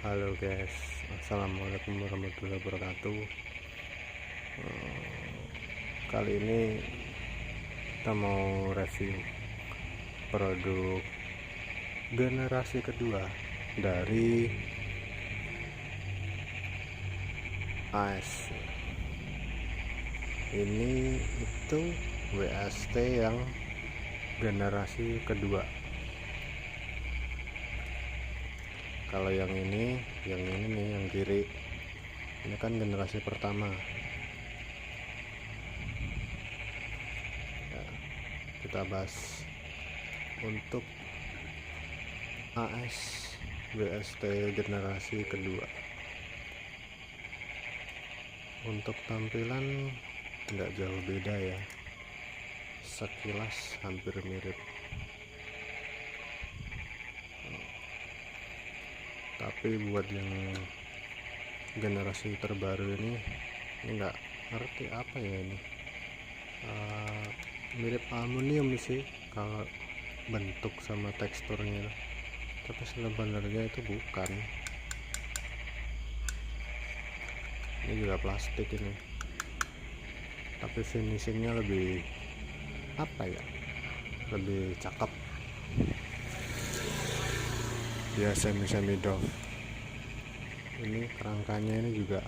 Halo guys, assalamualaikum warahmatullahi wabarakatuh. Kali ini kita mau review produk generasi kedua dari AS. Ini itu WST yang generasi kedua. Kalau yang ini nih, yang kiri ini kan generasi pertama ya. Kita bahas untuk AS WST generasi kedua. Untuk tampilan tidak jauh beda ya, sekilas hampir mirip, tapi buat yang generasi terbaru ini nggak ngerti apa ya ini. Mirip aluminium sih kalau bentuk sama teksturnya, tapi sebenarnya itu bukan. Ini juga plastik ini, tapi finishingnya lebih apa ya, lebih cakep ya, semi doff. Ini kerangkanya ini juga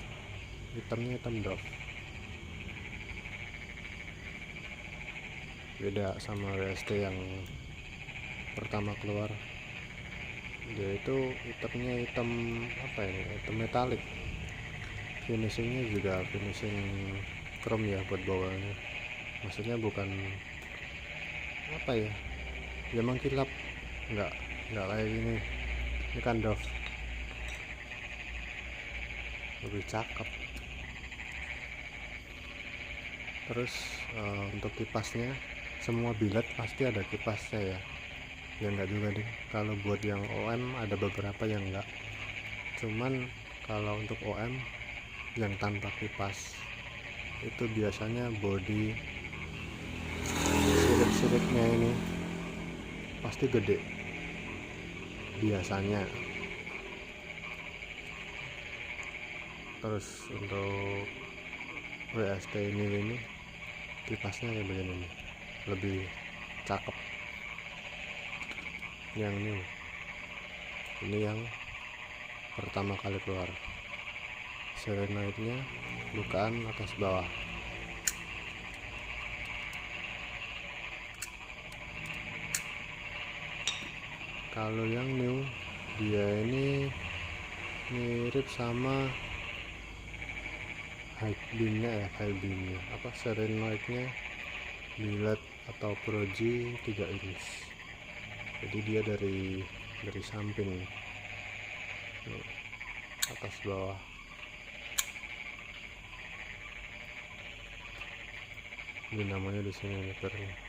hitam doff, beda sama WST yang pertama keluar. Dia itu hitamnya hitam apa ini, hitam metalik. Finishingnya juga finishing chrome ya buat bawahnya, maksudnya bukan apa ya, ya mengkilap, nggak kayak gini. Ini kan doff, lebih cakep. Terus untuk kipasnya, semua billet pasti ada kipasnya ya enggak juga deh. Kalau buat yang OM ada beberapa yang enggak, cuman kalau untuk OM yang tanpa kipas itu biasanya body sirip-siripnya ini pasti gede biasanya. Terus untuk WST ini kipasnya kayak begini nih, lebih cakep. Yang ini yang pertama kali keluar, solenoidnya bukaan atas bawah. Kalau yang new, dia ini mirip sama high beamnya apa, solenoidnya billet atau Proji 3 inch. Jadi dia dari samping nih, atas bawah. Ini namanya di sini meternya.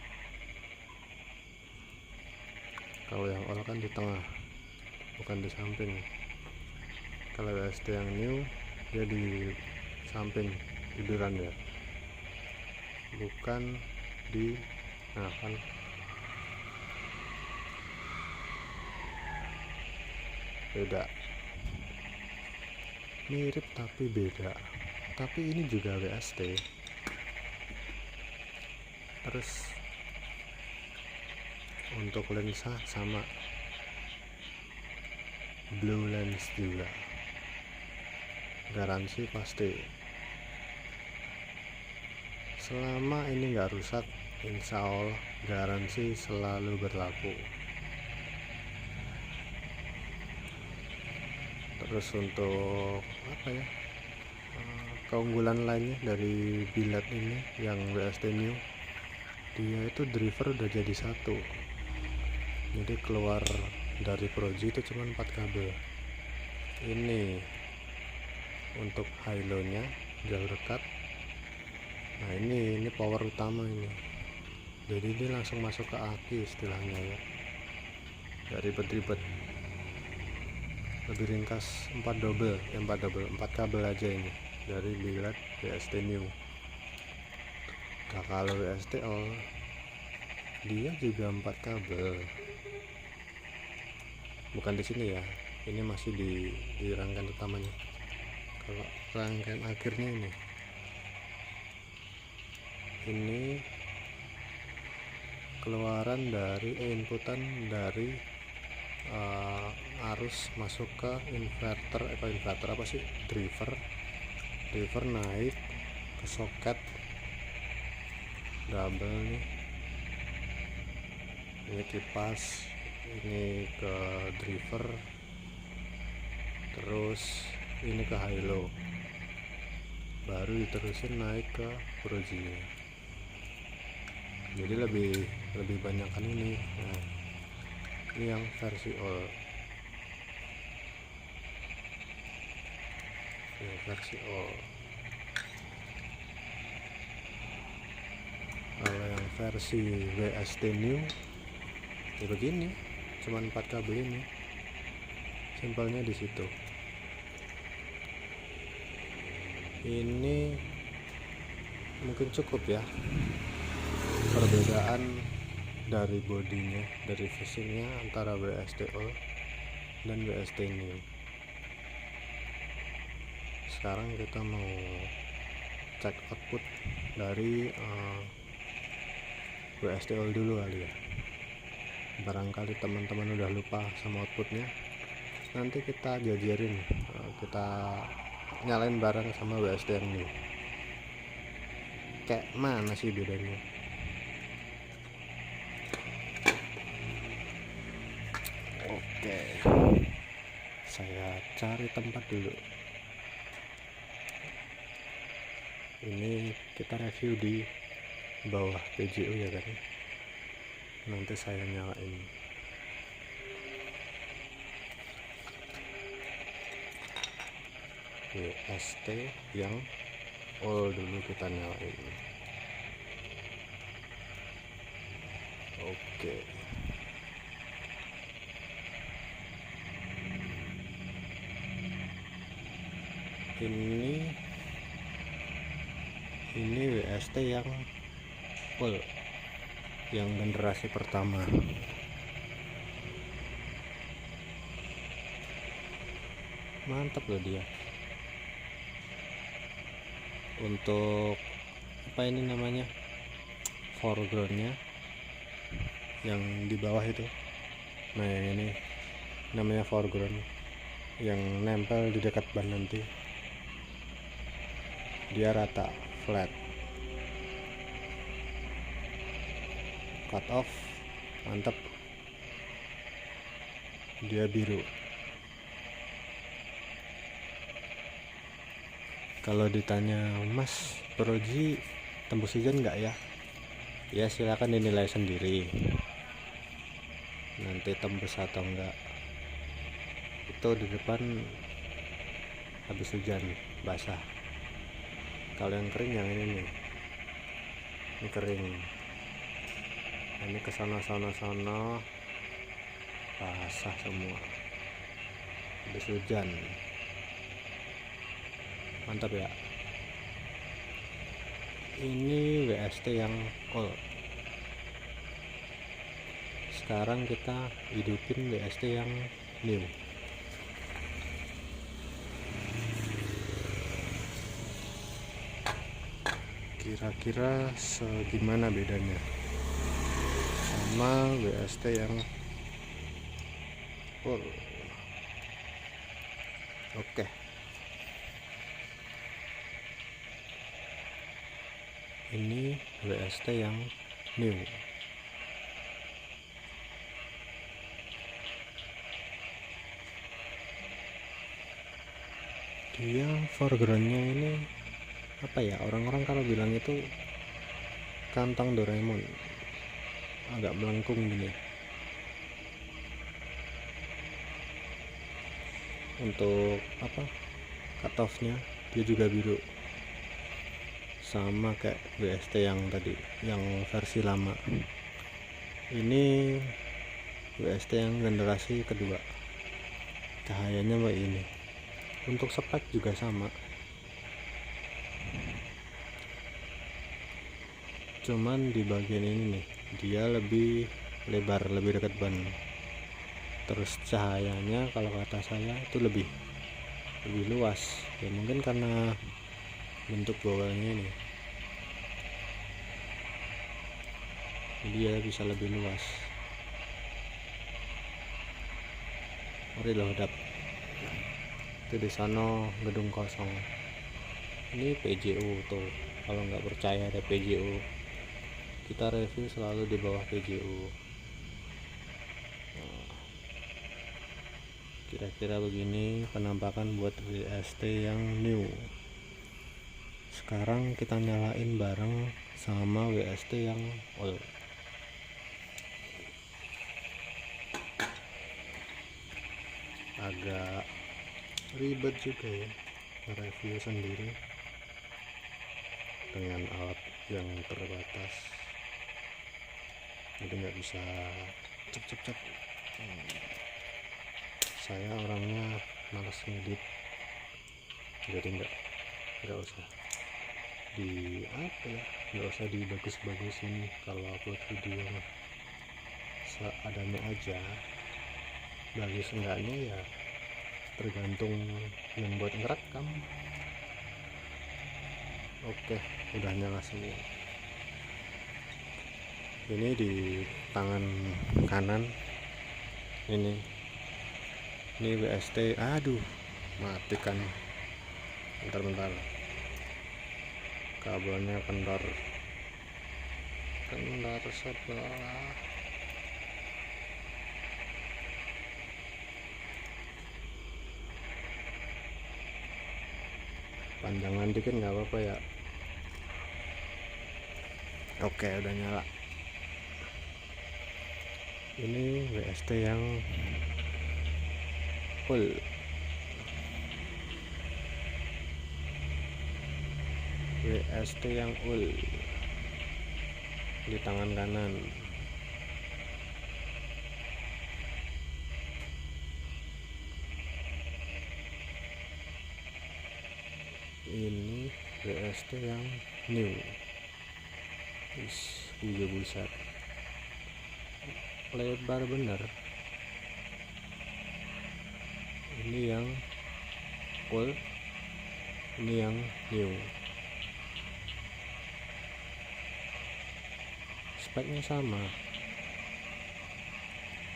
Kalau yang all kan di tengah, bukan di samping. Kalau WST yang new dia di samping tiduran ya, bukan di kan beda, mirip tapi beda. Tapi ini juga WST. Terus untuk lensa sama, blue lens juga, garansi pasti. Selama ini nggak rusak, insya Allah garansi selalu berlaku. Terus untuk apa ya, keunggulan lainnya dari billet ini yang WST new, dia itu driver udah jadi satu. Jadi keluar dari Proji itu cuma 4 kabel. Ini untuk high low nya jauh dekat. Nah ini power utama ini, jadi ini langsung masuk ke aki istilahnya ya, gak ribet-ribet, lebih ringkas. 4 kabel aja ini dari billet WST new. Nah, kalau WST all dia juga 4 kabel, bukan di sini ya, ini masih di rangkaian utamanya. Kalau rangkaian akhirnya ini keluaran dari inputan dari arus masuk ke inverter apa sih, driver naik ke soket double nih, ini kipas, ini ke driver, terus ini ke high low, baru diterusin naik ke projinya. Jadi lebih banyak kan ini. Nah, ini yang versi all. Ini versi all. Kalau yang versi WST new ya begini, cuman 4 kabel ini, simpelnya di situ. Ini mungkin cukup ya perbedaan dari bodinya, dari fishingnya antara WST old dan WST new. Sekarang kita mau cek output dari WST old dulu kali ya. Barangkali teman-teman udah lupa sama outputnya, nanti kita jajarin, kita nyalain bareng sama WST yang new. Kayak mana sih bedanya? Oke, saya cari tempat dulu. Ini kita review di bawah PGU ya kan. Nanti saya nyalain. WST yang all dulu kita nyalain. Oke. Ini WST yang full, yang generasi pertama. Mantap loh dia. Untuk apa ini namanya, foregroundnya yang di bawah itu, nah yang ini namanya foreground, yang nempel di dekat ban nanti, dia rata, flat. Cut off mantap, dia biru. Kalau ditanya, Mas Proji tembus hujan nggak ya? Ya silakan dinilai sendiri nanti tembus atau enggak. Itu di depan habis hujan basah. Kalau yang kering yang ini nih, ini kering. Ini ke sana basah semua habis hujan. Mantap ya. Ini WST yang all. Sekarang kita hidupin WST yang new. Kira-kira segimana bedanya sama WST yang full? Oke. Ini WST yang new. Dia foregroundnya ini apa ya, orang-orang kalau bilang itu kantong Doraemon, agak melengkung gini. Untuk apa, cut off-nya dia juga biru, sama kayak WST yang tadi, yang versi lama. Ini WST yang generasi kedua, cahayanya kayak ini. Untuk spek juga sama, cuman di bagian ini nih dia lebih lebar, lebih dekat ban. terus cahayanya kalau kata saya itu lebih luas ya, mungkin karena bentuk bawelnya ini, jadi ya bisa lebih luas. Mari lo hadap itu di sana gedung kosong, ini PJU tuh. Kalau nggak percaya ada PJU, kita review selalu di bawah PJU. Kira-kira begini penampakan buat WST yang new. Sekarang kita nyalain bareng sama WST yang old. Agak ribet juga ya review sendiri dengan alat yang terbatas, jadi nggak bisa cep. Saya orangnya malas ngedit, jadi nggak usah nggak usah dibagus-bagusin. Kalau upload video seadanya aja, bagus enggaknya ya tergantung yang buat ngerekam. Oke, udah nyala semua. Ini di tangan kanan ini WST. Aduh, matikan. Bentar, kabelnya kendor sebelah. Panjangan dikit nggak apa-apa ya. Oke, udah nyala. Ini WST yang full. WST yang full di tangan kanan. Ini WST yang new. Buset, lebar bener. Ini yang full, ini yang new. Speknya sama,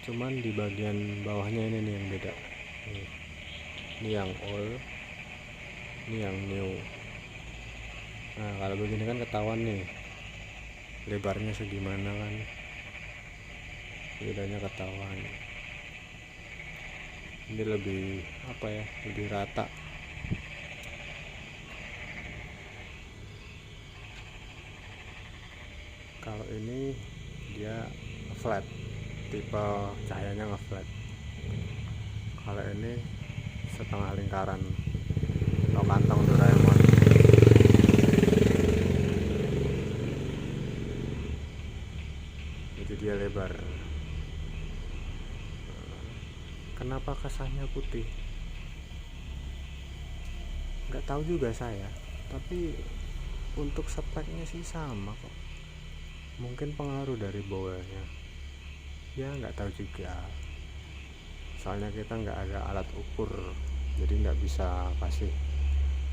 cuman di bagian bawahnya ini nih yang beda. Ini yang old, ini yang new. Nah, kalau begini kan ketahuan nih lebarnya segimana kan, bedanya ketahuan. Ini lebih lebih rata. Kalau ini dia flat, tipe cahayanya nge-flat. Kalau ini setengah lingkaran atau kantong Doraemon. Itu dia lebar. Kenapa kesannya putih? Nggak tahu juga saya, tapi untuk speknya sih sama kok. Mungkin pengaruh dari bawelnya ya, nggak tahu juga, soalnya kita nggak ada alat ukur, jadi nggak bisa kasih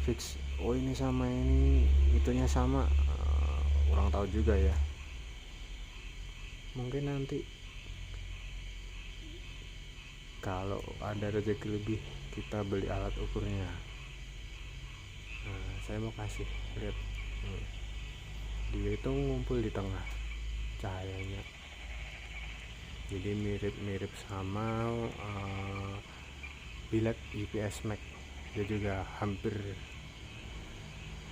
fix oh ini sama ini itunya sama. Kurang tahu juga ya, mungkin nanti kalau ada rezeki lebih kita beli alat ukurnya. Nah, saya mau kasih lihat, dia itu ngumpul di tengah cahayanya, jadi mirip sama biled IPS Max. Dia juga hampir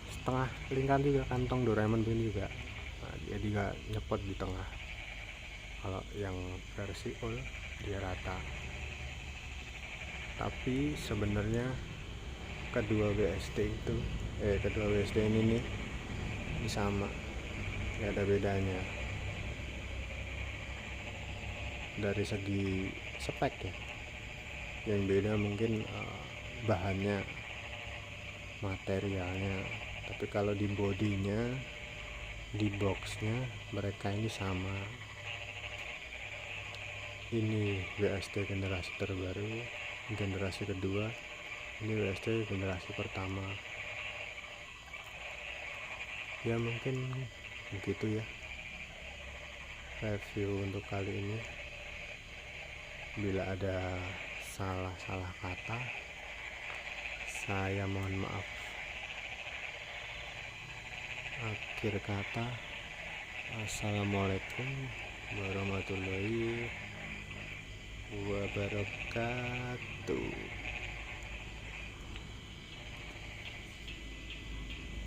setengah lingkaran juga, kantong Doraemon begini juga. Nah, dia juga nyepot di tengah. Kalau yang versi old dia rata, tapi sebenarnya kedua WST ini nih sama, nggak ada bedanya dari segi spek ya. Yang beda mungkin bahannya, materialnya, tapi kalau di bodinya, di boxnya mereka ini sama. Ini WST generasi terbaru, generasi kedua. Ini WST generasi pertama. Ya mungkin begitu ya review untuk kali ini. Bila ada salah kata, saya mohon maaf. Akhir kata, assalamualaikum warahmatullahi wabarakatuh.